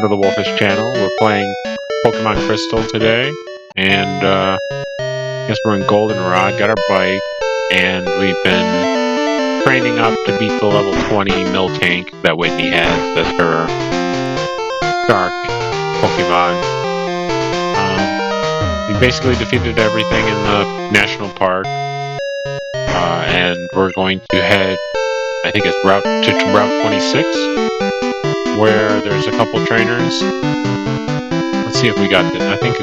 to the Wolfish channel. We're playing Pokemon Crystal today, and I guess we're in Goldenrod, got our bike, and we've been training up to beat the level 20 Miltank that Whitney has. That's her Dark Pokemon. We basically defeated everything in the National Park, and we're going to head, I think it's Route 26, where there's a couple trainers. Let's see if we got this. I think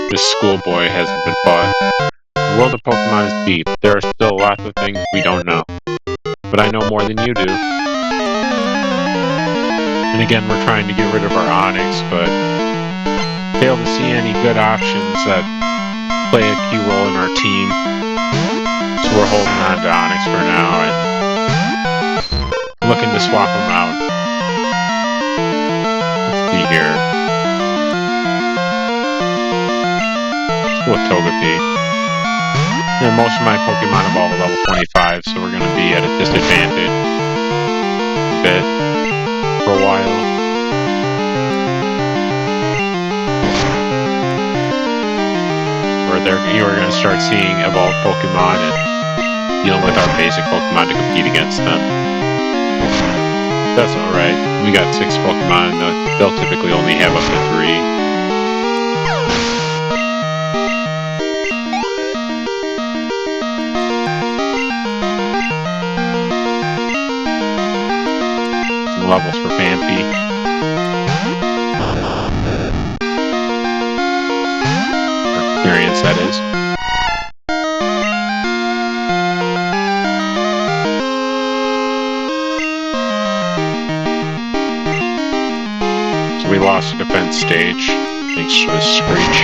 this schoolboy hasn't been fought. The world of Pokemon is deep. There are still lots of things we don't know. But I know more than you do. And again, we're trying to get rid of our Onix, but fail to see any good options that play a key role in our team. So we're holding on to Onix for now and looking to swap them out. Let's see here. Let's go with Togepi. And most of my Pokemon evolve at level 25, so we're going to be at a disadvantage a bit for a while. You're going to start seeing evolved Pokemon and dealing with our basic Pokemon to compete against them. That's alright. We got 6 Pokemon. They'll typically only have up to 3. Some levels for Phanpy. Experience, that is. So we lost the defense stage thanks to a Screech.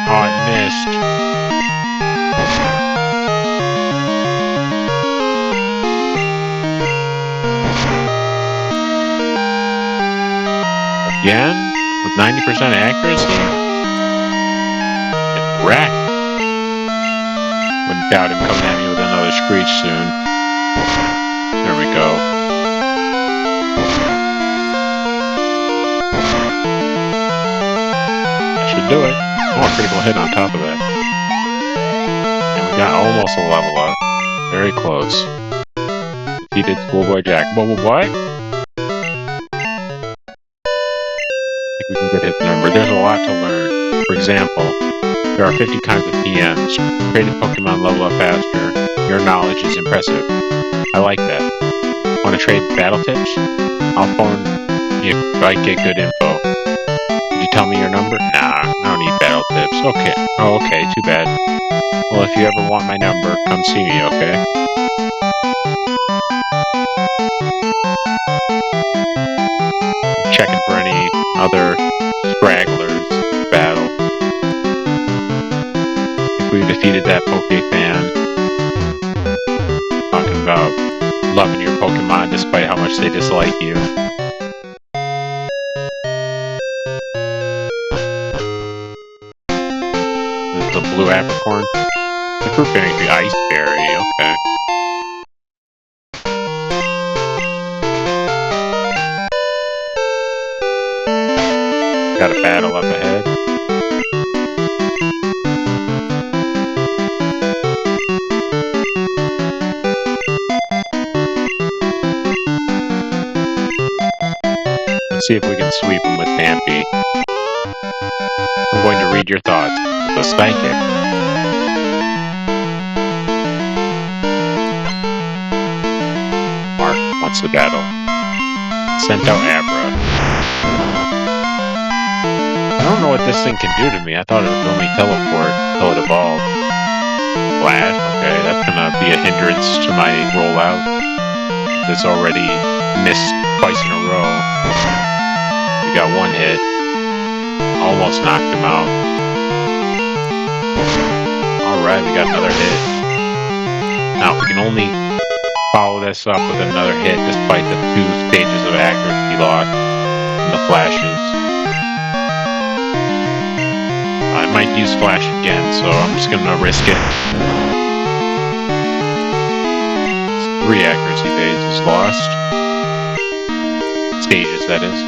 Oh, I missed. Again? With 90% accuracy? Get wrecked. Wouldn't doubt him coming at me with another Screech soon. There we go. That should do it. Oh, a critical hit on top of that. And we got almost a level up. Very close. Defeated Schoolboy Jack. What? We can get his number. There's a lot to learn. For example, there are 50 kinds of PMs. Created Pokemon level up faster. Your knowledge is impressive. I like that. Want to trade battle tips? I'll phone you if I get good info. Did you tell me your number? Nah, I don't need battle tips. Okay. Oh, okay. Too bad. Well, if you ever want my number, come see me, okay? Checking for any other stragglers battle. I think we defeated that Pokefan. Talking about loving your Pokemon despite how much they dislike you. This is a blue apricorn. The fruit bearing the Ice Berry, okay. Got a battle up ahead. Let's see if we can sweep him with Phanpy. I'm going to read your thoughts. The Psychic. Mark wants the battle. Sent out Abra. I don't know what this thing can do to me. I thought it would only teleport until it evolved. Flash, okay, that's gonna be a hindrance to my rollout. It's already missed twice in a row. We got one hit. Almost knocked him out. Alright, we got another hit. Now, we can only follow this up with another hit despite the 2 stages of accuracy lost in the flashes. I might use Flash again, so I'm just gonna risk it. 3 accuracy phase is lost. Stages, that is.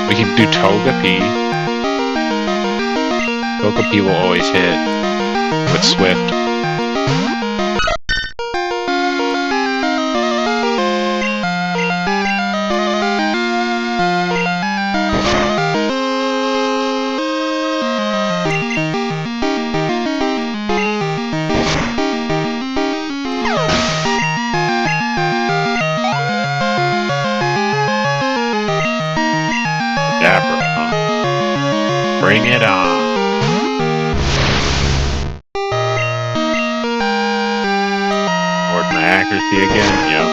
We can do Togepi. Togepi will always hit with Swift. Bring it on. Toward my accuracy again? Yep.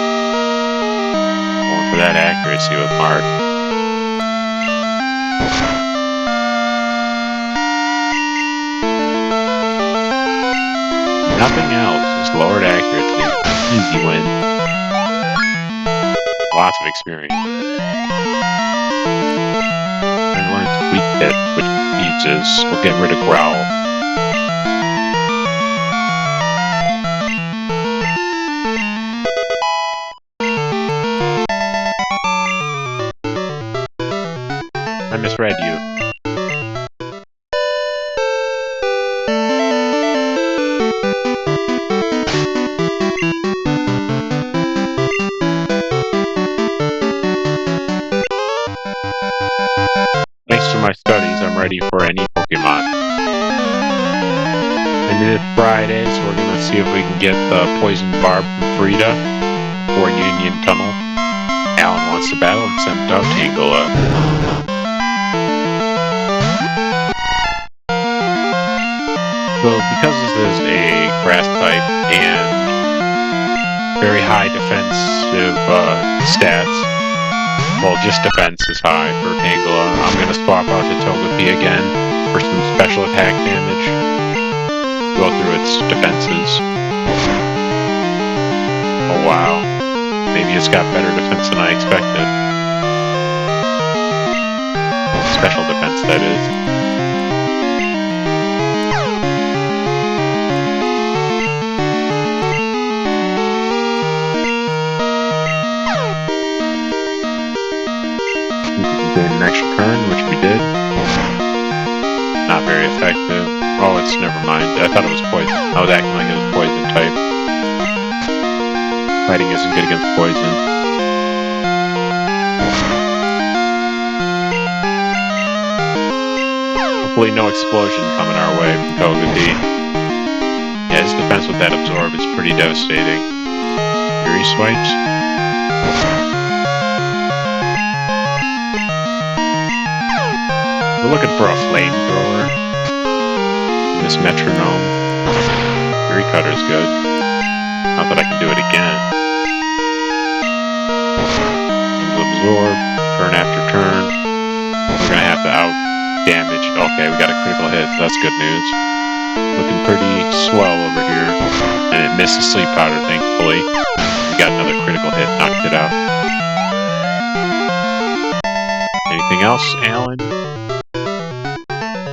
Going for that accuracy with Mark. Nothing else. Just lowered accuracy. Easy win. Lots of experience. And learn Sweet Pit, which uses. We'll get rid of Growl. I misread you. Thanks to my studies, I'm ready for any Pokemon. And it's Friday, so we're gonna see if we can get the Poison Barb from Frida for Union Tunnel. Alan wants to battle and sent out Tangela. So because this is a grass type and very high defensive stats, well, just defense is high for Tangela. I'm going to swap out to Togepi again for some special attack damage. Go through its defenses. Oh wow. Maybe it's got better defense than I expected. Special defense, that is. An extra turn, which we did. Not very effective. Oh, it's never mind. I thought it was poison. I was acting like it was poison type. Fighting isn't good against poison. Hopefully no explosion coming our way from Togepi. Yeah, his defense with that absorb is pretty devastating. Fury swipes. We're looking for a flamethrower. This metronome. Fury Cutter's good. Not that I can do it again. Absorb. Turn after turn. We're gonna have to out damage. Okay, we got a critical hit. That's good news. Looking pretty swell over here. And it missed the sleep powder, thankfully. We got another critical hit. Knocked it out. Anything else, Alan?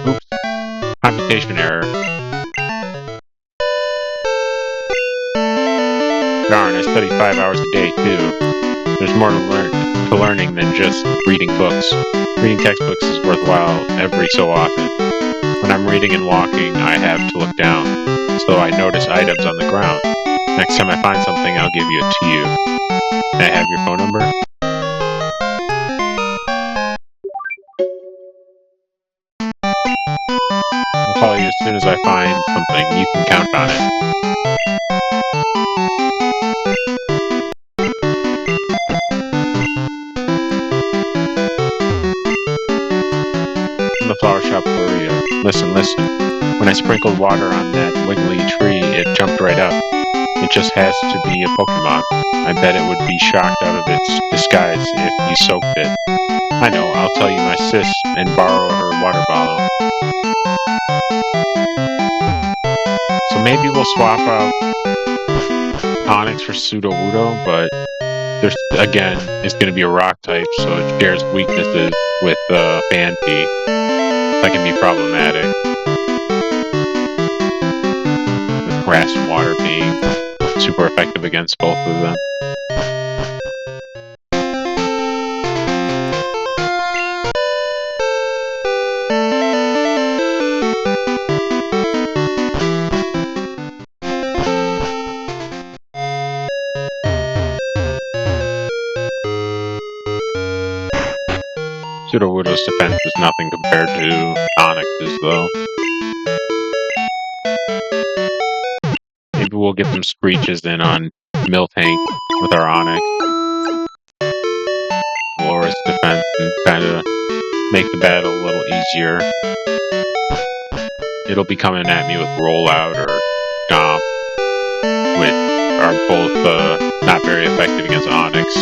Oops. Computation error. Darn, I study 5 hours a day, too. There's more to learning than just reading books. Reading textbooks is worthwhile every so often. When I'm reading and walking, I have to look down, so I notice items on the ground. Next time I find something, I'll give it to you. May I have your phone number? I'll call you as soon as I find something. You can count on it. From the flower shop, Gloria. Listen. When I sprinkled water on that wiggly tree, it jumped right up. It just has to be a Pokemon. I bet it would be shocked out of its disguise if you soaked it. I know, I'll tell you my sis and borrow her water bottle. So maybe we'll swap out Onix for Sudowoodo, but there's, again, it's going to be a rock type, so it shares weaknesses with Phanpy. That can be problematic. With grass and water being super effective against both of them. Sudowoodo's defense is nothing compared to Onyx's, though. Maybe we'll get some screeches in on Miltank with our Onyx. Lower its defense and kind of make the battle a little easier. It'll be coming at me with Rollout or Stomp, which are both not very effective against Onyx.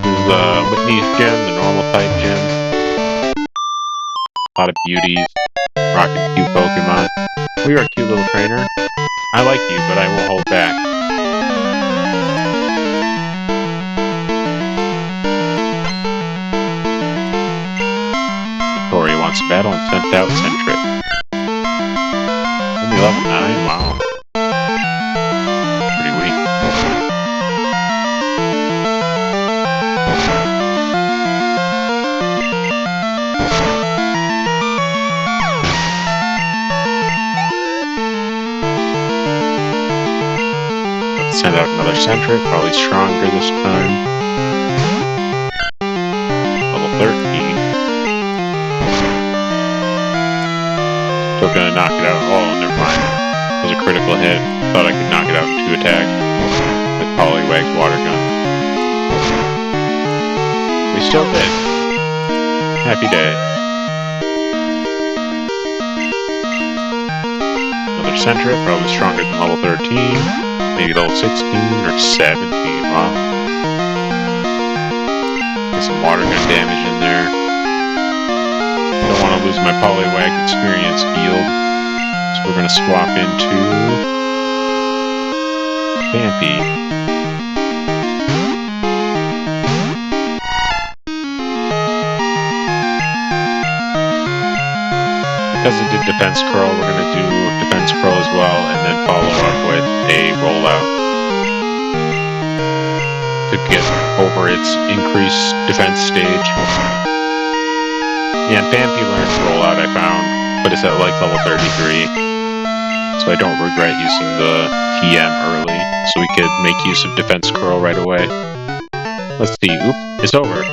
This is Whitney's gym, the normal type gym. A lot of beauties, rocking cute Pokemon. We are a cute little trainer. I like you, but I will hold back. Victoria wants to battle and sent out Sentret. Only level 9? Wow. Pretty weak. Let's send out another Sentret, probably stronger this time. Level 13. Still gonna knock it out. Oh, never mind. It was a critical hit. Thought I could knock it out in 2 attacks with Poliwag's water gun. We still did. Happy day. Another Sentret, probably stronger than level 13. Maybe level 16 or 17. Wow. Get some water gun damage in there. Don't want to lose my Poliwag experience field. So we're going to swap into Vampy. Because it did Defense Curl, we're going to do Defense Curl as well, and then follow up with a Rollout to get over its increased defense stage. Yeah, and Vampy learns Rollout, I found, but it's at like level 33, so I don't regret using the TM early, so we could make use of Defense Curl right away. Let's see. Oop, it's over.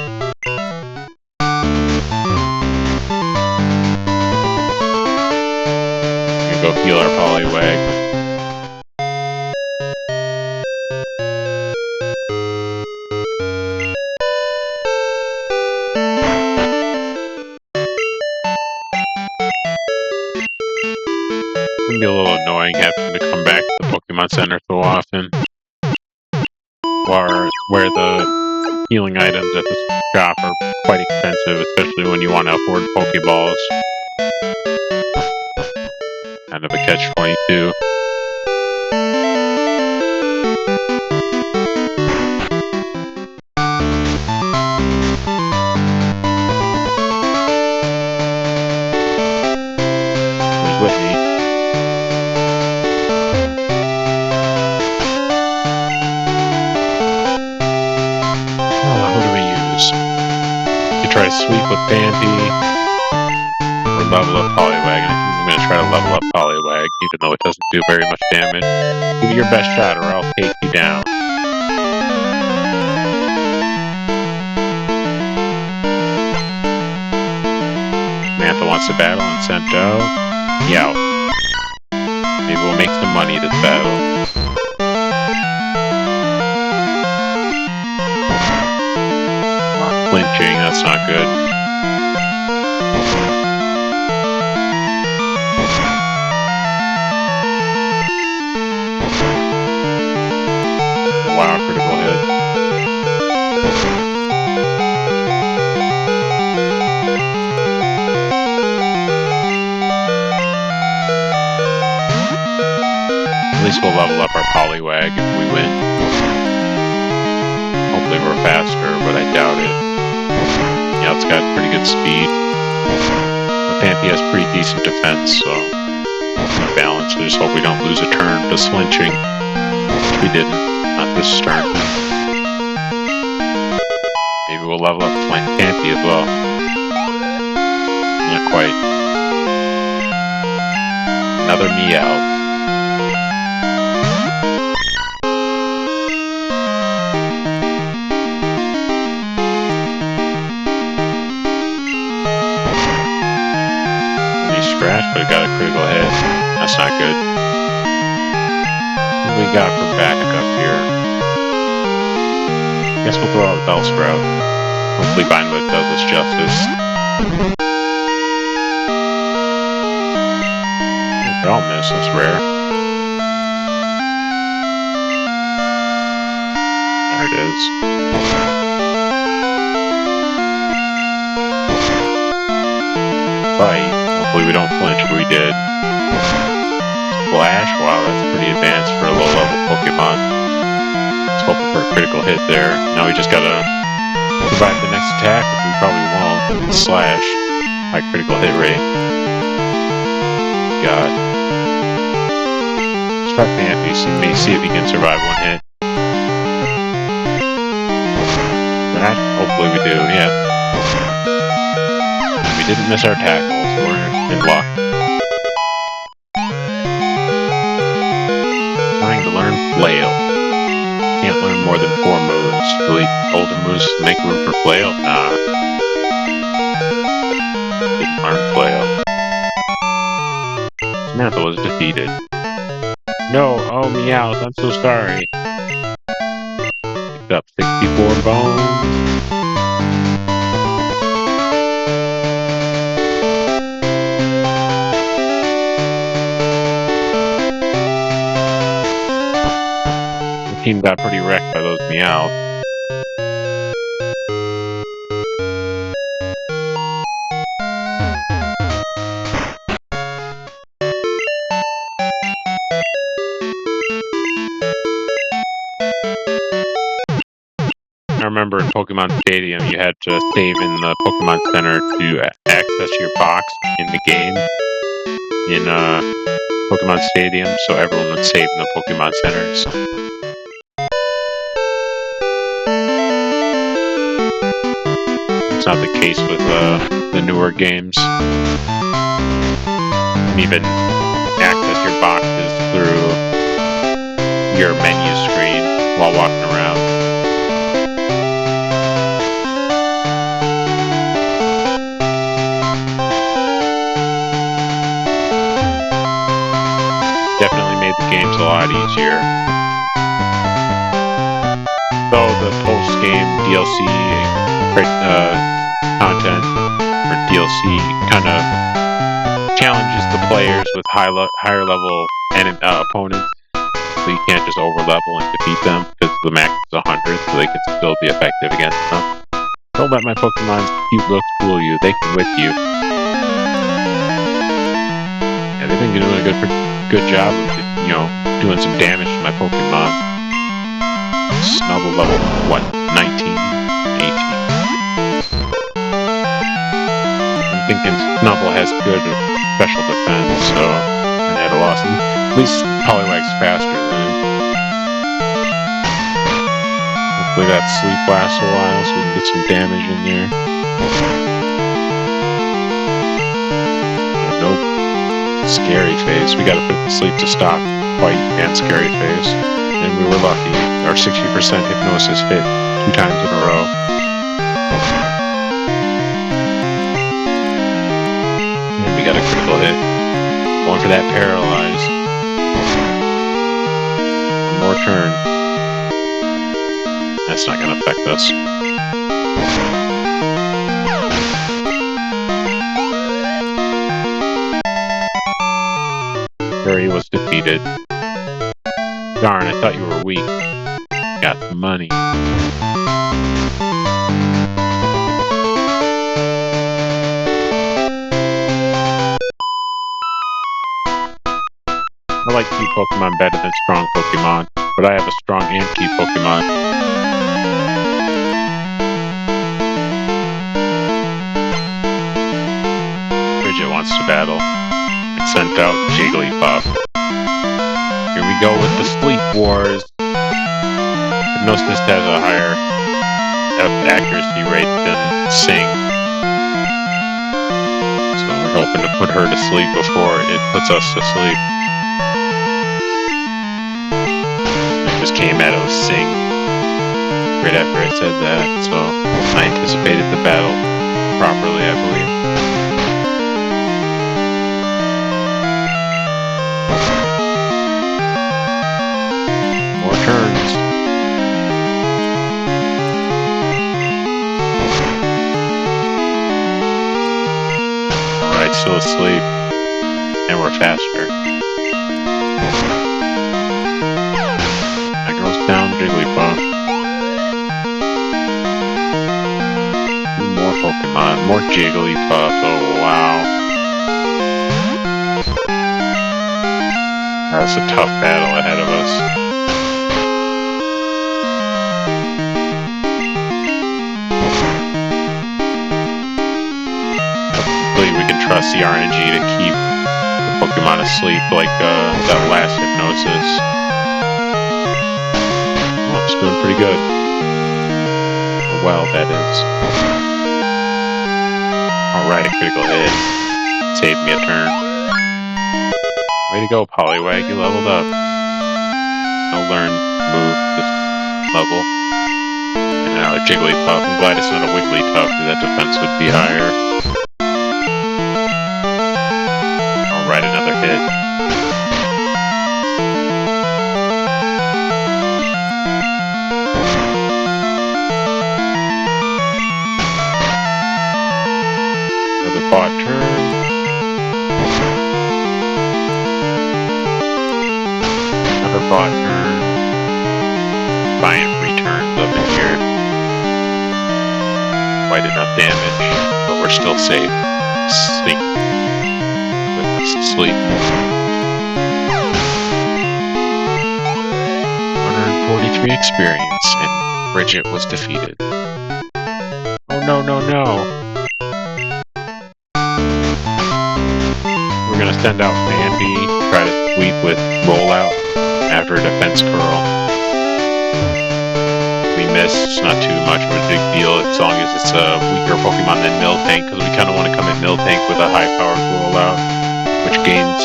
Go heal our Poliwag. It can be a little annoying having to come back to the Pokemon Center so often. Where the healing items at the shop are quite expensive, especially when you want to afford Pokeballs. Kind of a catch-22. Where's Whitney? Who do we use? You could try Sweep with Vampy, or level up Poliwag. I'm going to try to level up Poliwag, even though it doesn't do very much damage. Give it your best shot or I'll take you down. Samantha wants to battle and sent out. Yow. Maybe we'll make some money this battle. Flinching, that's not good. Wow, critical hit. At least we'll level up our Poliwag if we win. Hopefully we're faster, but I doubt it. Yeah, it's got pretty good speed. The Vampy has pretty decent defense, so it's gonna balance. I just hope we don't lose a turn to flinching. Which we didn't. Not this turn. Maybe we'll level up Vampy as well. Not quite. Another Meow. That's not good. What do we got for backup here? Guess we'll throw out Bellsprout. Hopefully Vinewood does us justice. They all miss, that's rare. There it is. Bite. Hopefully we don't flinch, but we did. Splash? Wow, that's pretty advanced for a low-level Pokemon. Let's hope for a critical hit there. Now we just gotta survive the next attack, which we probably won't. Slash. High critical hit rate. God. Let's try Phanpy, see if he can survive one hit. Hopefully we do, yeah. We didn't miss our tackle, so we're in luck. Trying to learn Flail. Can't learn more than 4 moves. Delete older moves to make room for Flail? Nah. Didn't learn Flail. Samantha was defeated. No, oh Meowth, I'm so sorry. Picked up 64 bones. Team got pretty wrecked by those Meowth. I remember in Pokemon Stadium you had to save in the Pokemon Center to access your box in the game in Pokemon Stadium, so everyone would save in the Pokemon Centers. It's not the case with the newer games. You can even access your boxes through your menu screen while walking around. Definitely made the games a lot easier. Though the post-game DLC content or DLC kind of challenges the players with higher level opponents, so you can't just over level and defeat them because the max is 100, so they can still be effective against them. Don't let my Pokemon's cute looks fool you; they can whip you. Yeah, they've been doing a good job of doing some damage to my Pokemon. Snubble level what? 19, 18. I'm thinking Snubble has good special defense, so I'm at a loss. At least Poliwag's faster than him. Hopefully that sleep lasts a while so we can get some damage in there. Nope. Scary Face. We gotta put it to sleep to stop Bite and Scary Face. And we were lucky. Our 60% hypnosis hit 2 times in a row. And we got a critical hit. Going for that Paralyze. One more turn. That's not going to affect us. Furry was defeated. Darn, I thought you were weak. Got the money. I like key Pokemon better than strong Pokemon, but I have a strong and key Pokemon. Bridget wants to battle and sent out Jigglypuff. Here we go with the Sleep Wars. Hypnosis has a higher accuracy rate than Sing. So we're hoping to put her to sleep before it puts us to sleep. I just came out of Sing right after I said that, so I anticipated the battle properly, I believe. More turns. Alright, still asleep. And we're faster. That goes down Jigglypuff. More Pokemon. More Jigglypuff. Oh, wow. That's a tough battle ahead of us. Hopefully we can trust the RNG to keep the Pokemon asleep like that last Hypnosis. Well, it's doing pretty good. Well, that is. Alright, a critical hit. Saved me a turn. Way to go, Poliwag, you leveled up. I'll learn move this level. And another Jigglypuff. I'm glad it's not a Wigglytuff, because that defense would be higher. Alright, another hit. Another bot turn. Another bot turn. Buying free turns up in here. Quite enough damage, but we're still safe. Sleep. Sleep. 143 experience, and Bridget was defeated. Oh no, no, no! We're gonna send out Mandy, try to sweep with Rollout after a defense curl. We miss, it's not too much of a big deal as long as it's a weaker Pokemon than Miltank, because we kind of want to come at Miltank with a high-powered Rollout, which gains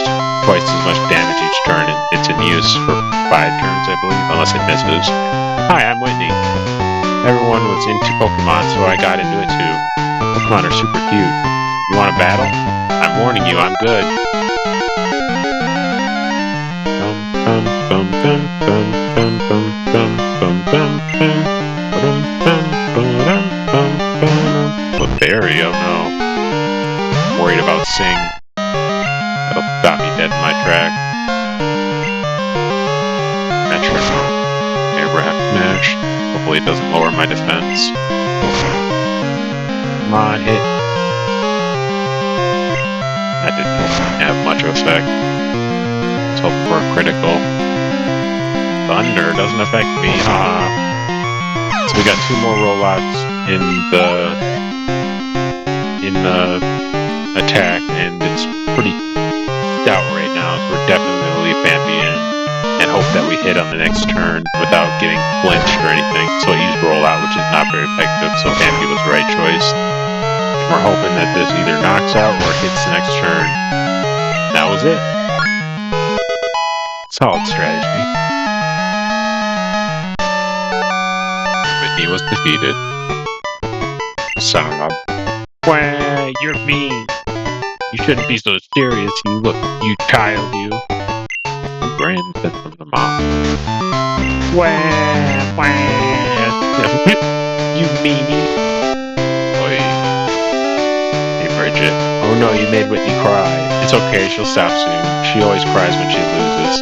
twice as much damage each turn, and it's in use for 5 turns, I believe, unless it misses. Hi, I'm Whitney. Everyone was into Pokemon, so I got into it too. Pokemon are super cute. You want a battle? I'm warning you, I'm good. Berry, oh no. Worried about Sing. That'll stop me dead in my track. Metronome. Aircraft Smash. Hopefully it doesn't lower my defense. Come on, hit. That didn't have much of effect. Let's hope for a critical. Thunder doesn't affect me, haha. So we got 2 more rollouts in the attack, and it's pretty stout right now, so we're definitely going to leave Bambi in and hope that we hit on the next turn without getting flinched or anything. So I used Rollout, which is not very effective, so Bambi was the right choice. And we're hoping that this either knocks out or hits the next turn. That was it. Solid strategy. Whitney was defeated. Son of a... Wah, you're mean. You shouldn't be so serious, you child, you. Grandson of the mom. Wah, wah. You meanie. Oi. Hey, Bridget. Oh no, you made Whitney cry. It's okay, she'll stop soon. She always cries when she loses.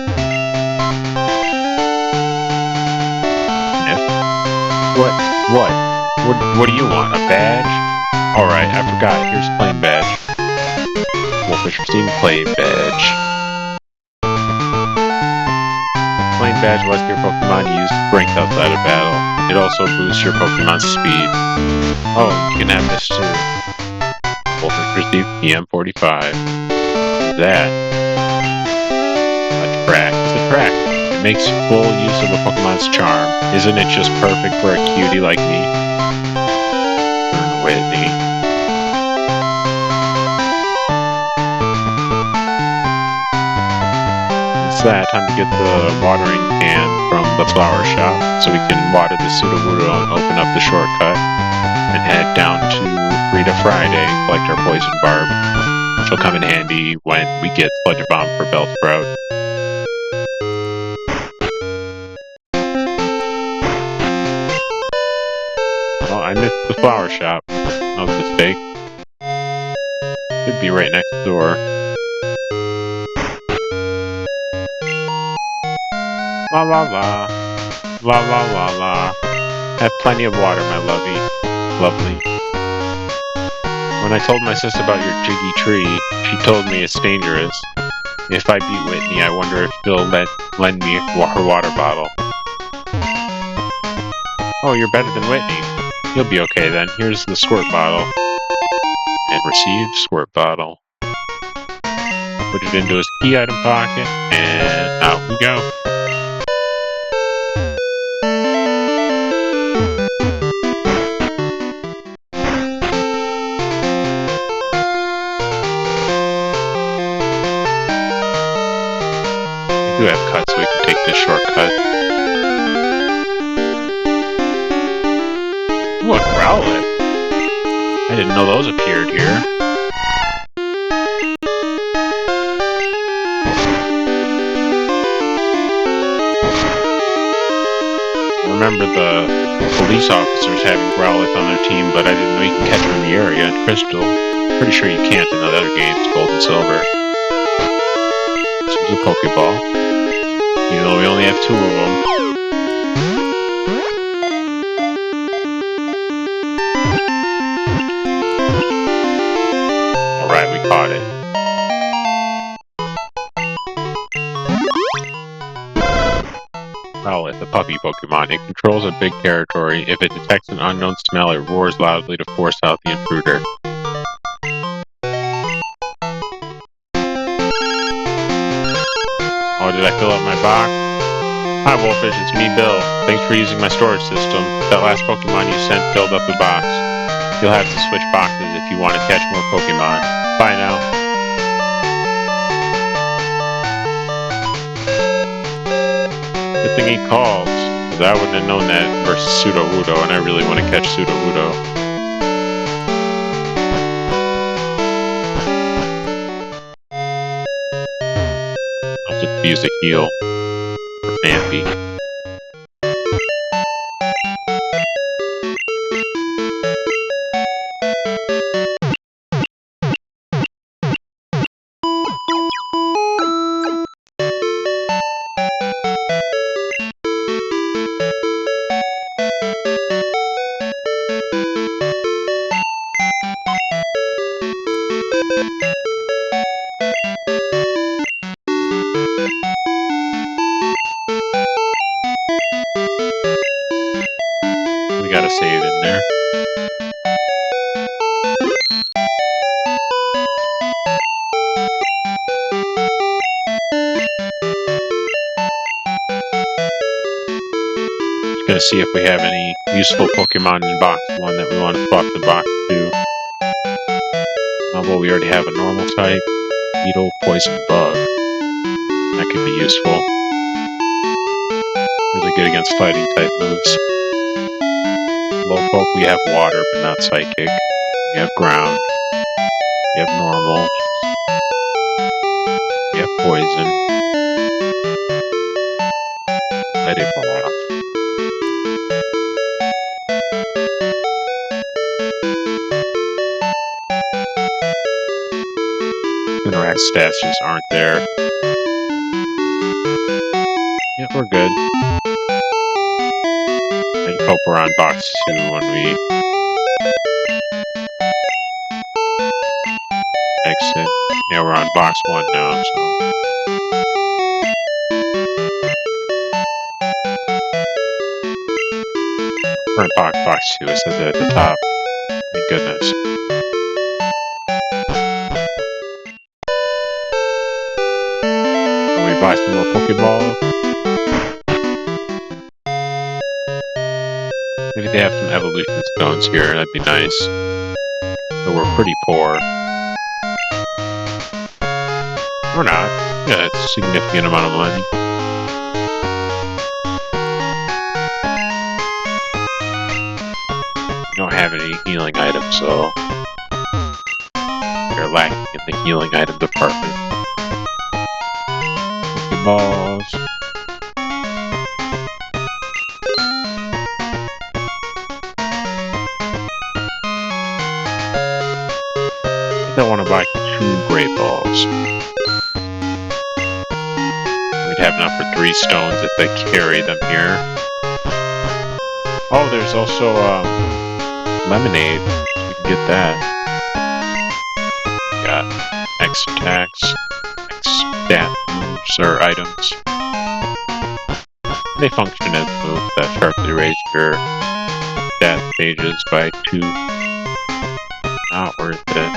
What do you want? A badge? Alright, I forgot. Here's a plain badge. Wolfish receiving plain badge. Plain badge lets your Pokemon use strength outside of battle. It also boosts your Pokemon's speed. Oh, you can have this too. Wolfish received PM45. That. A track. It's a track. It makes full use of a Pokemon's charm. Isn't it just perfect for a cutie like me? Whitney. It's that time to get the watering can from the flower shop so we can water the Sudowoodo and open up the shortcut and head down to Rita Friday and collect our poison barb. which will come in handy when we get Sludge Bomb for Bellsprout. Well, I missed the flower shop. That was a mistake. Should be right next door. La la la. La la la la. Have plenty of water, my lovey. Lovely. When I told my sister about your jiggy tree, she told me it's dangerous. If I beat Whitney, I wonder if she'll lend me her water bottle. Oh, you're better than Whitney. You'll be okay then. Here's the squirt bottle. And receive squirt bottle. Put it into his key item pocket, and out we go. We do have cuts, so we can take this shortcut. Ooh, a Growlithe. I didn't know those appeared here. Remember the police officers having Growlithe on their team, but I didn't know you can catch them in the area in Crystal. Pretty sure you can't in the other games, Gold and Silver. This is a Pokeball. Even though we only have 2 of them. Alright, we caught it. Growlithe, the puppy Pokemon. It controls a big territory. If it detects an unknown smell, it roars loudly to force out the intruder. Oh, did I fill up my box? Hi, Wolfish, it's me, Bill. Thanks for using my storage system. That last Pokemon you sent filled up the box. You'll have to switch boxes if you want to catch more Pokemon. Bye now. Good thing he called, because I wouldn't have known that versus Sudowoodo, and I really want to catch Sudowoodo. I'll just use a heal for Phanpy. We gotta save in there. Just gonna see if we have any useful Pokemon in box 1 that we want to swap to box 2. Well, we already have a normal type. Beetle, Poison, Bug. That could be useful. Really good against fighting type moves. Slowpoke, we have water, but not psychic. We have ground. We have normal. We have poison. Let it fall off. Interact stats just aren't there. Yeah, we're good. I hope we're on box 2 when we exit. Yeah, we're on box 1 now, so. We're in box 2, it says it at the top. Thank goodness. Can we buy some more Pokeballs? Maybe they have some evolution stones here, that'd be nice. But we're pretty poor. Or not. Yeah, it's a significant amount of money. We don't have any healing items, so we're lacking in the healing item department. Pokeballs. I don't want to buy 2 great balls. We'd have enough for 3 stones if they carry them here. Oh, there's also lemonade. We can get that. Got X attacks, X stat moves or items. They function as moves that sharply raise your stat pages by 2. Not worth it.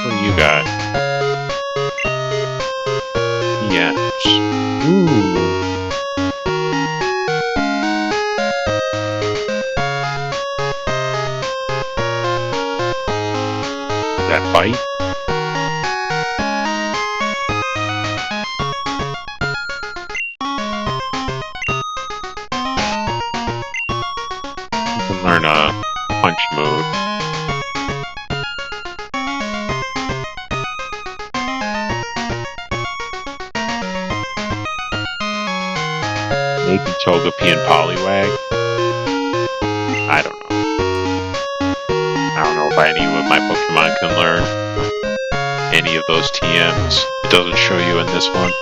What do you got? Yes. Ooh. That bite? You can learn a punch move. Maybe Togepi and Poliwag? I don't know. I don't know if any of my Pokemon can learn any of those TMs. It doesn't show you in this one.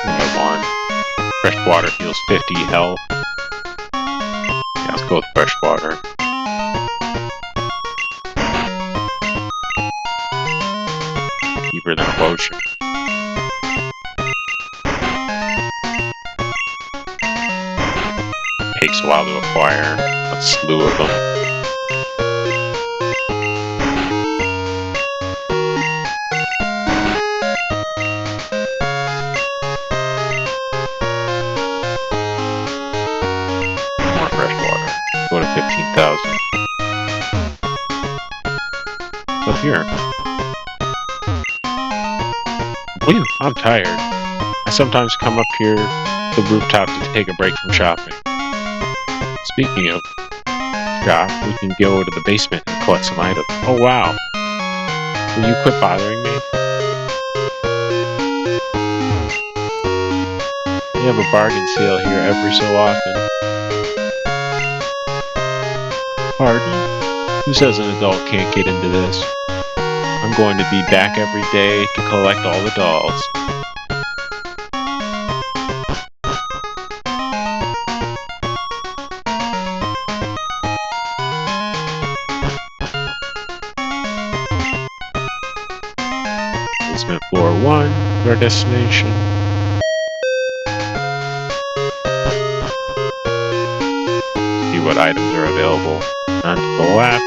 Number 1. Fresh water heals 50 health. Yeah, let's go with fresh water. Deeper than a potion. Takes a while to acquire a slew of them. More fresh water. Go to 15,000. Up here. Whew, I'm tired. I sometimes come up here to the rooftop to take a break from shopping. Speaking of shop, we can go to the basement and collect some items. Oh wow! Will you quit bothering me? We have a bargain sale here every so often. Pardon? Who says an adult can't get into this? I'm going to be back every day to collect all the dolls. Basement floor 1, our destination. See what items are available. None to the left,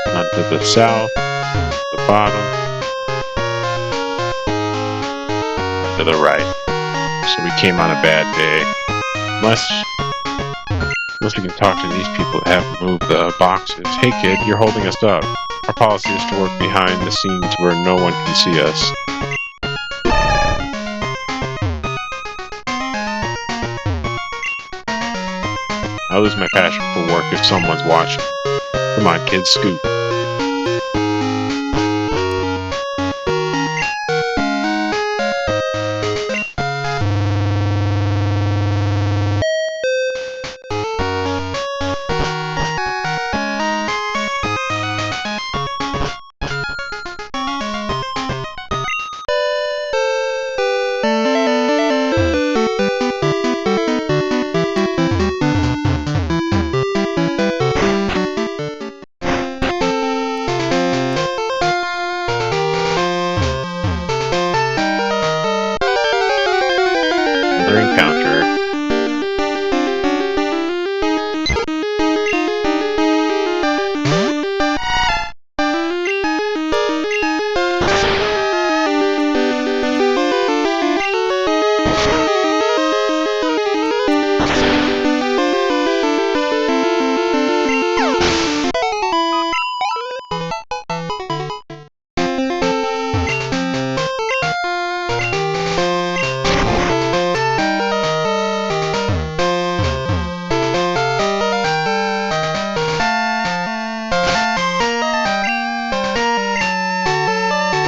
none to the south, the bottom, none to the right. So we came on a bad day. Unless we can talk to these people that have moved the boxes. Hey kid, you're holding us up. Our policy is to work behind the scenes where no one can see us. I lose my passion for work if someone's watching. Come on, kids, scoot.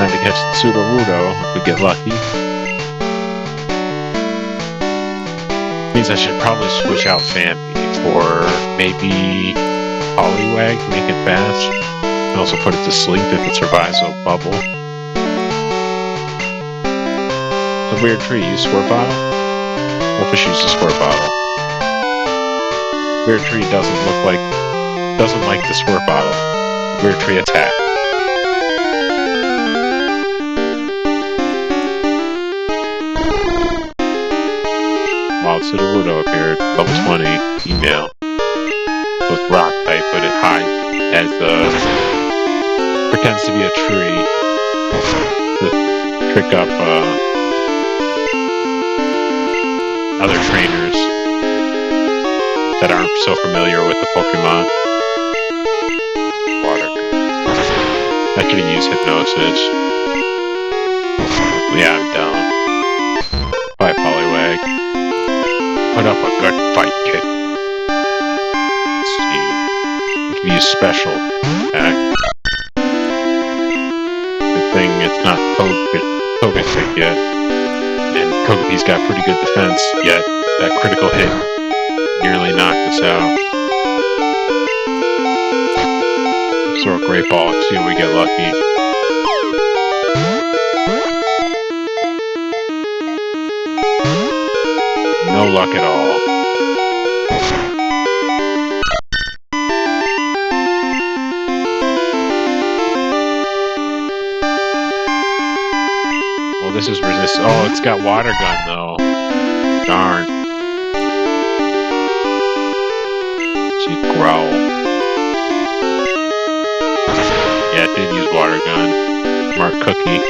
Time to catch the Sudowoodo if we get lucky. Means I should probably switch out Phanpy for maybe Poliwag, make it fast. And also put it to sleep if it survives a bubble. It's a weird tree. Use Squirt Bottle? Wolfish uses Squirt Bottle. Weird tree doesn't like the Squirt Bottle. Weird tree attack. Wild Sudowoodo appeared. Level 20. Email. So it's rock type, but it hides as pretends to be a tree to trick up other trainers that aren't so familiar with the Pokemon. Water. I could have used Hypnosis. Yeah, I'm down. Bye, Poliwag. Put up a good fight, kid. Let's see. We can use Special Attack. Good thing it's not Togetic yet. And Togepi's got pretty good defense, yet that critical hit nearly knocked us out. Throw a Great Ball and see if we get lucky. No luck at all. Well, this is resist. Oh, it's got Water Gun though. Darn. She'd growl. Yeah, it did use Water Gun. Smart cookie.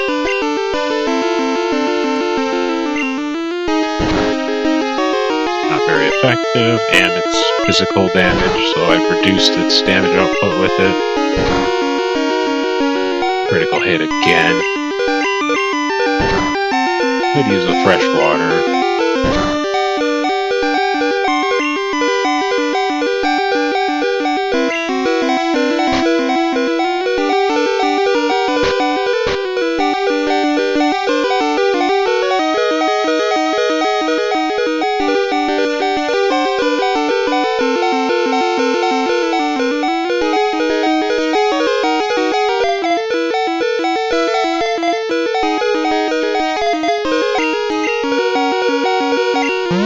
Not very effective, and it's physical damage, so I've reduced its damage output with it. Critical hit again. Could use a fresh water.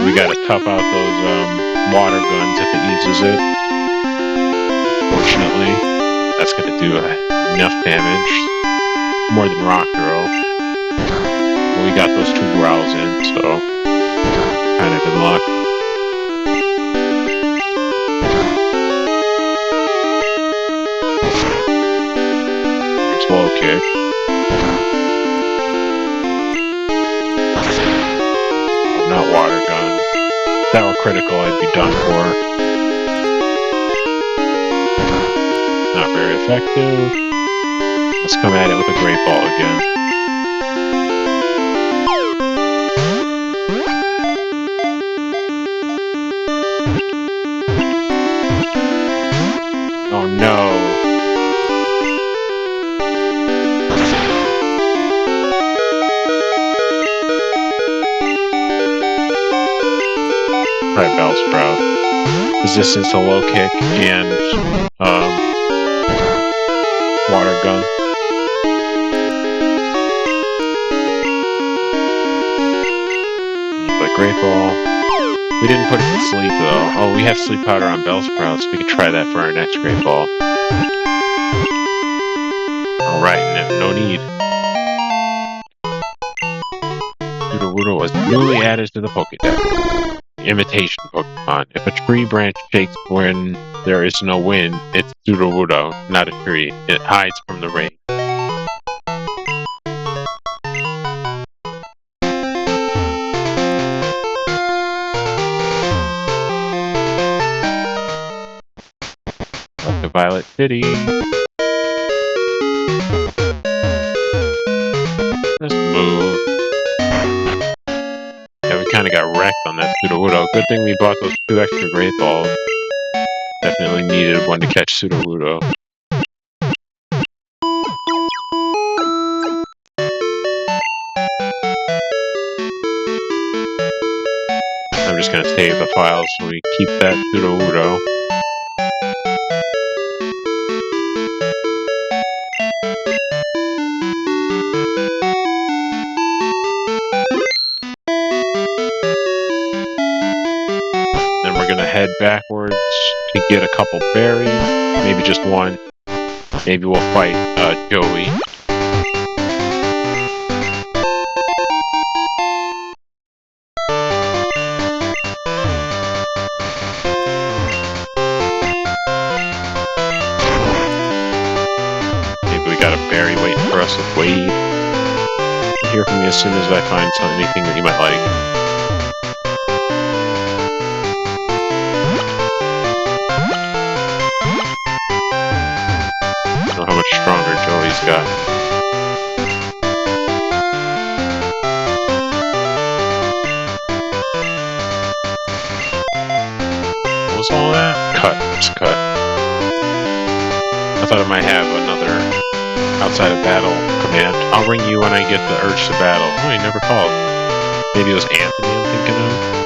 We gotta tough out those water guns if it uses it. Fortunately, that's gonna do enough damage. More than Rock Throw. Well, we got those 2 growls in, so kind of in luck. Swallow Kick. Not Water Gun. If that were critical, I'd be done for. Not very effective. Let's come at it with a Great Ball again. Oh no. Try Bellsprout. Resistance to Low Kick and Water Gun. But Great Ball. We didn't put it to sleep though. Oh, we have Sleep Powder on Bellsprout, so we can try that for our next Great Ball. Alright, no need. Sudowoodo was newly added to the Pokédex. Imitation Pokemon. If a tree branch shakes when there is no wind, it's Sudowoodo, not a tree. It hides from the rain. Up to Violet City. Let's move. Yeah, we kind of got wrecked on that Sudowoodo. Good thing we bought those 2 extra Great Balls. Definitely needed one to catch Sudowoodo. I'm just going to save the file so we keep that Udo. Then we're going to head backwards to get a couple berries, maybe just one. Maybe we'll fight Joey. Maybe we got a berry waiting for us with Wade. I'll hear from you as soon as I find anything that you might like. I don't know how much stronger Joey's got. What was all that? Cut. It's cut. I thought I might have another outside of battle command. I'll ring you when I get the urge to battle. Oh, he never called. Maybe it was Anthony I'm thinking of.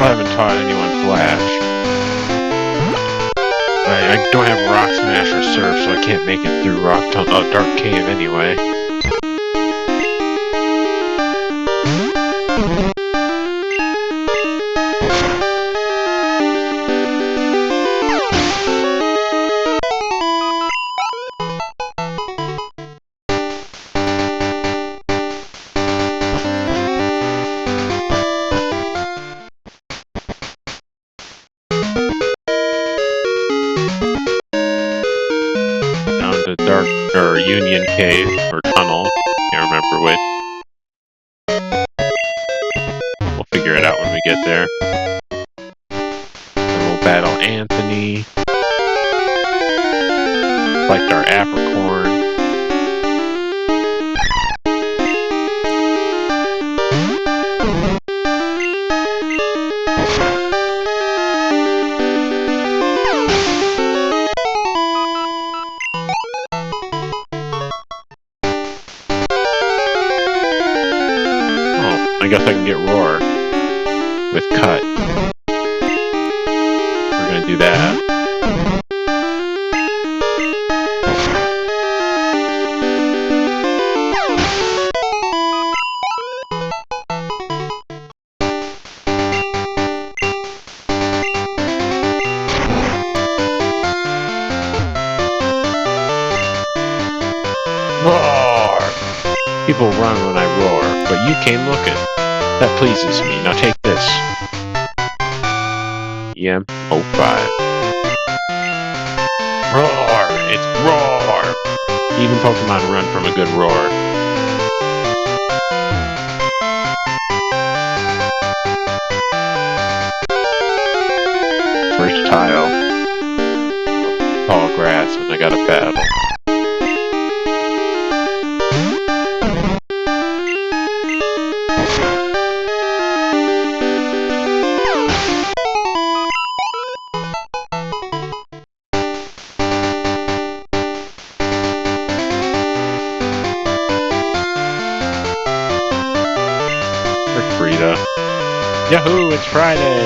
I haven't taught anyone Flash. I don't have Rock Smash or Surf, so I can't make it through Dark Cave anyway. Union Cave, or Tunnel, can't remember which. We'll figure it out when we get there. And we'll battle Anthony. Collect our apricorn. I guess I can get Roar with Cut. We're gonna do that. Roar! People run when I roar, but you came looking. That pleases me. Now take this. EM05. Roar! It's Roar! Even Pokemon run from a good roar. First tile. tall grass and I got a battle. Frida. Yahoo! It's Friday!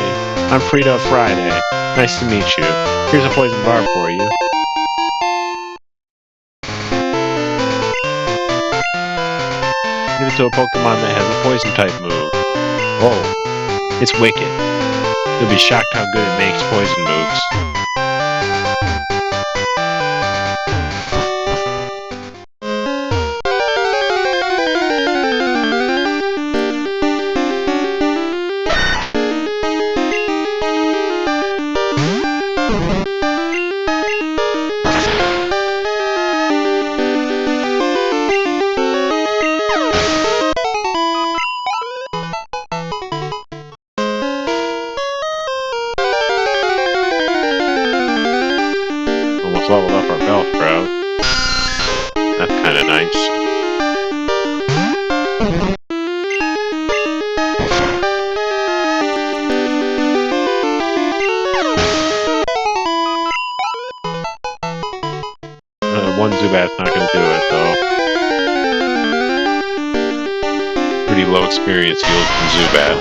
I'm Frida Friday. Nice to meet you. Here's a poison barb for you. Give it to a Pokemon that has a poison type move. Whoa. It's wicked. You'll be shocked how good it makes poison moves. Leveled up our Bellsprout. That's kind of nice. One Zubat's not going to do it, though. Pretty low experience yield from Zubat.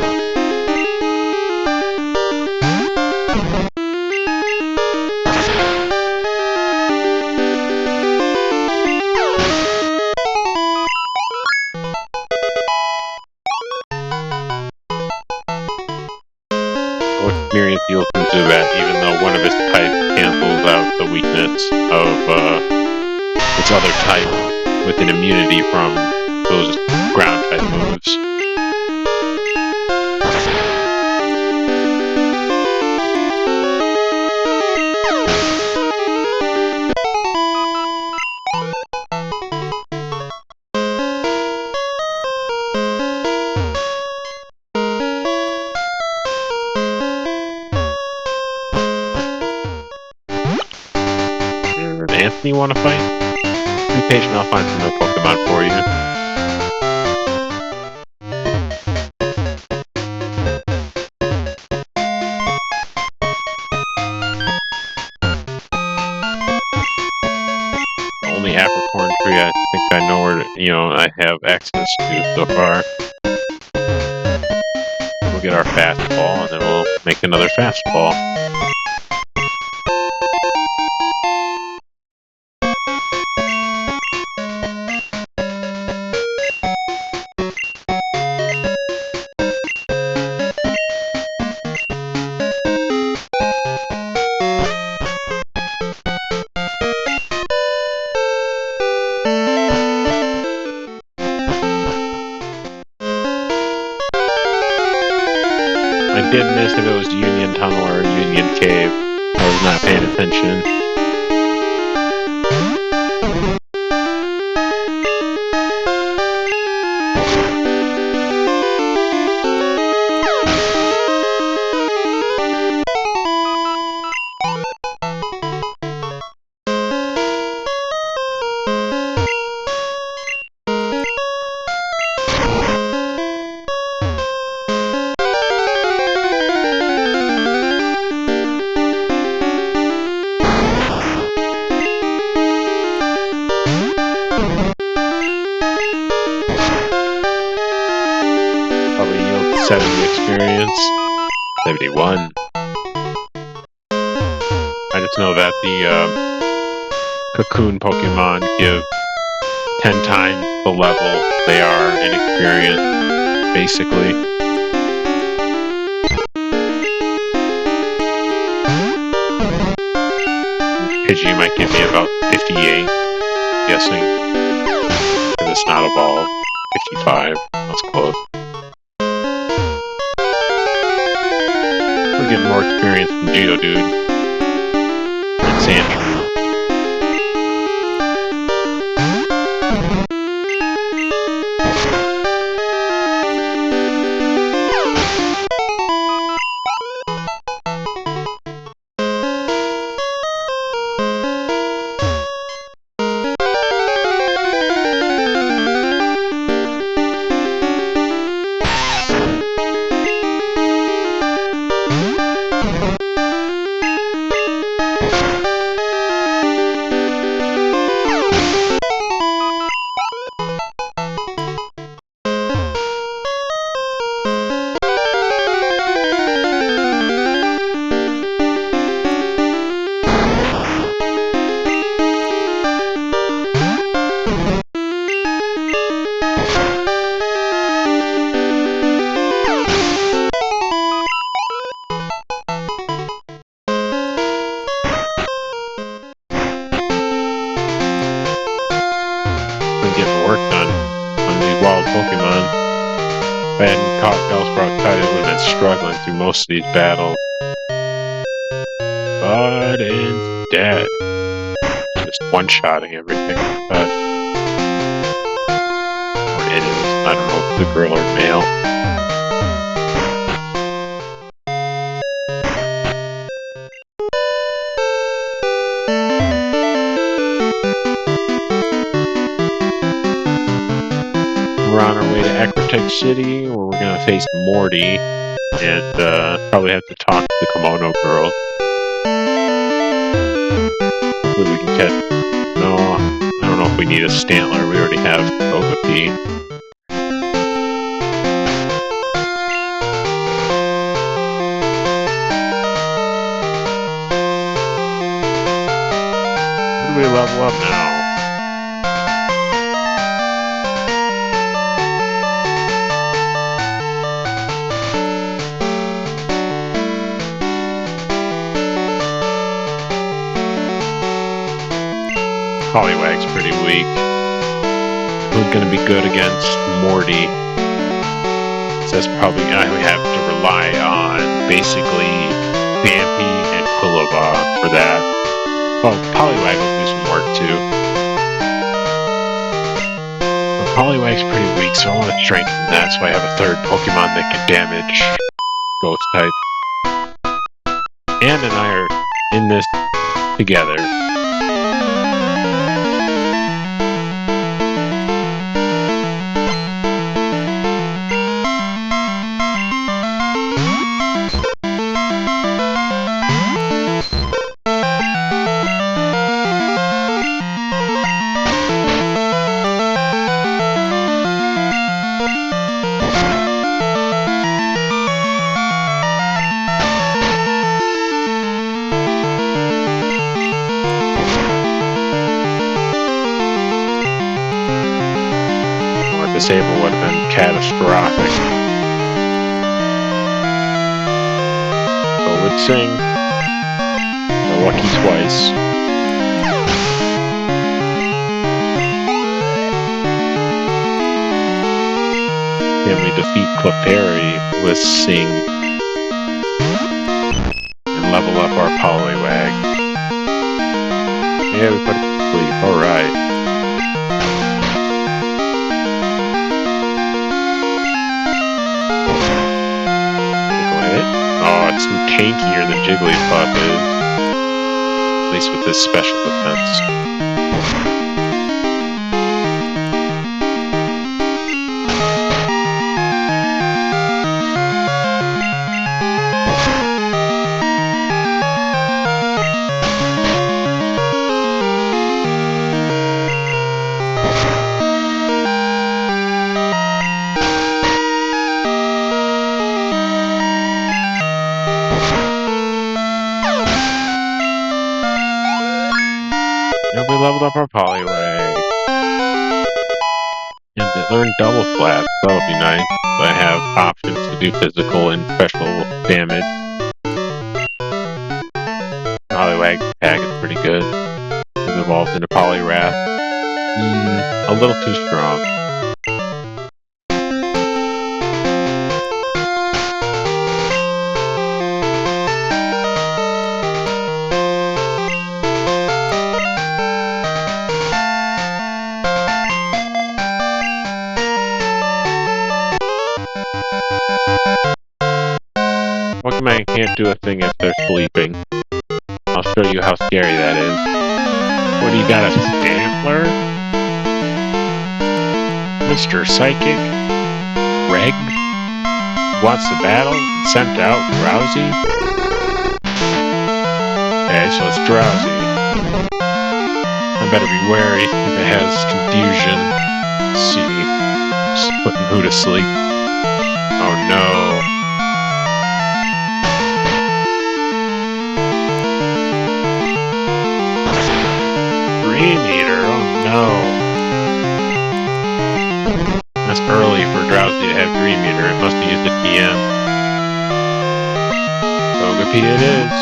Experience yield from Zubat, even though one of its types cancels out the weakness of its other type with an immunity from those ground type moves. Anthony want to fight? Be patient, I'll find some more Pokemon for you. The only apricorn tree I think I know where I have access to so far. We'll get our fastball and then we'll make another fastball. I did miss if it was Union Tunnel or Union Cave. I was not paying attention. Probably yield 70 experience. 71. I just know that the Cocoon Pokemon give 10 times the level they are in experience, basically. Pidgey might give me about 58, guessing. Because it's not evolved. 55. That's close. We're getting more experience from Geodude and Sandshrew. struggling through most of these battles. But instead, just one-shotting everything. But or it is. I don't know if it's a girl or male. We're on our way to Ecrotech City, where we're going to face Morty, and probably have to talk to the Kimono girl. Hopefully we can catch... No, I don't know if we need a Stantler. We already have Togepi. What do we level up now? Poliwag's pretty weak. Who's going to be good against Morty? So that's probably we have to rely on basically Vampy and Quilava for that. Well, Poliwag will do some work too. But Poliwag's pretty weak, so I want to strengthen that so I have a third Pokemon that can damage Ghost type. Ann and I are in this together. Disable would have been catastrophic. So would sing. We're lucky twice. Can we defeat Clefairy with Sing and level up our Poliwag? Yeah, we put it to sleep. Alright. It's tankier than Jigglypuff is. At least with this special defense. We leveled up our Poliwag. And they learned Double Flap. That'll be nice. So I have options to do physical and special damage. Poliwag tag is pretty good. We've evolved into Poliwrath. A little too strong. Pokemon can't do a thing if they're sleeping. I'll show you how scary that is. What do you got, a Stantler? Mr. Psychic? Reg? Wants to battle? Sent out Drowsy? Okay, so it's Drowsy. I better be wary if it has confusion. Let's see. Just putting who to sleep. Oh no. Meter, oh no. That's early for Drowsy to have Dream Eater. It must have used a TM. Togepi it is.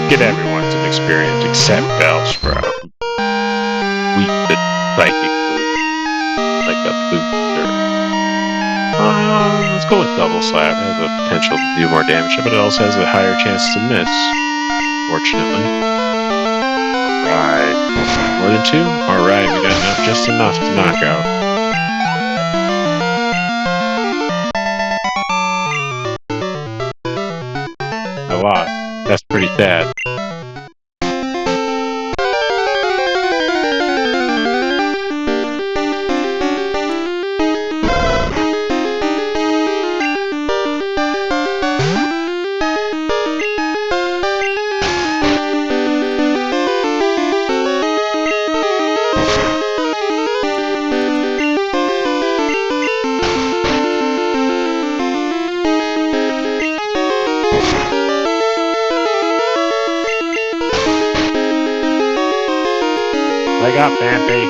get everyone some experience except Bellsprout. Weak the psychic move, like a booster. Let's go with Double Slap. It has the potential to do more damage, but it also has a higher chance to miss, fortunately. Alright. More than 2? Alright, we got just enough to knock out. A lot. That's pretty sad. I got Vampy.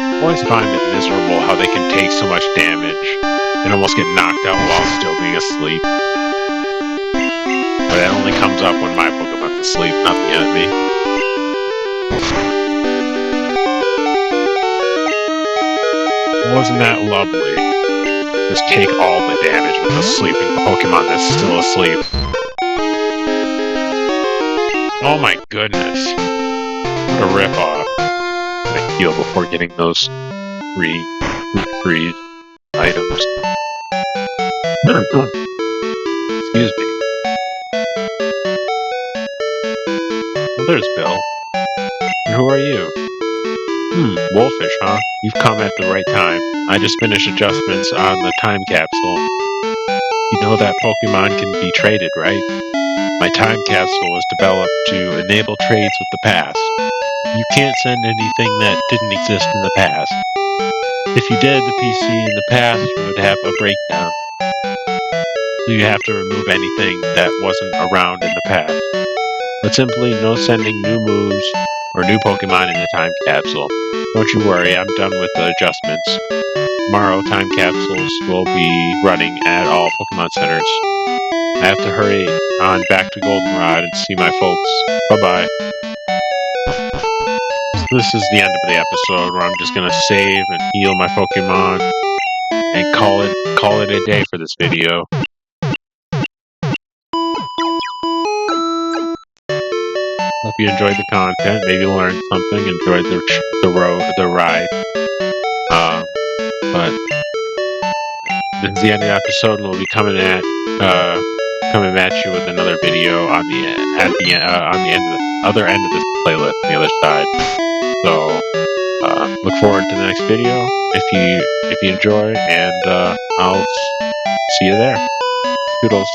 I always find it miserable how they can take so much damage and almost get knocked out while still being asleep. But that only comes up when my Pokemon's asleep, not the enemy. Wasn't that lovely? Just take all the damage with a sleeping Pokemon that's still asleep. Oh my goodness. What a ripoff. I'm gonna heal before getting those free items. Excuse me. Well, there's Bill. And who are you? Wolfish, huh? You've come at the right time. I just finished adjustments on the time capsule. You know that Pokemon can be traded, right? My time capsule was developed to enable trades with the past. You can't send anything that didn't exist in the past. If you did, the PC in the past would have a breakdown. So you have to remove anything that wasn't around in the past. But simply no sending new moves or new Pokemon in the time capsule. Don't you worry, I'm done with the adjustments. Tomorrow, time capsules will be running at all Pokemon centers. I have to hurry on back to Goldenrod and see my folks. Bye-bye. So this is the end of the episode where I'm just gonna save and heal my Pokemon and call it a day for this video. Hope you enjoyed the content, maybe learned something, enjoyed the ride. But this is the end of the episode, and we'll be coming at you with another video on the other end of this playlist, the other side. So look forward to the next video if you enjoy, and I'll see you there. Toodles.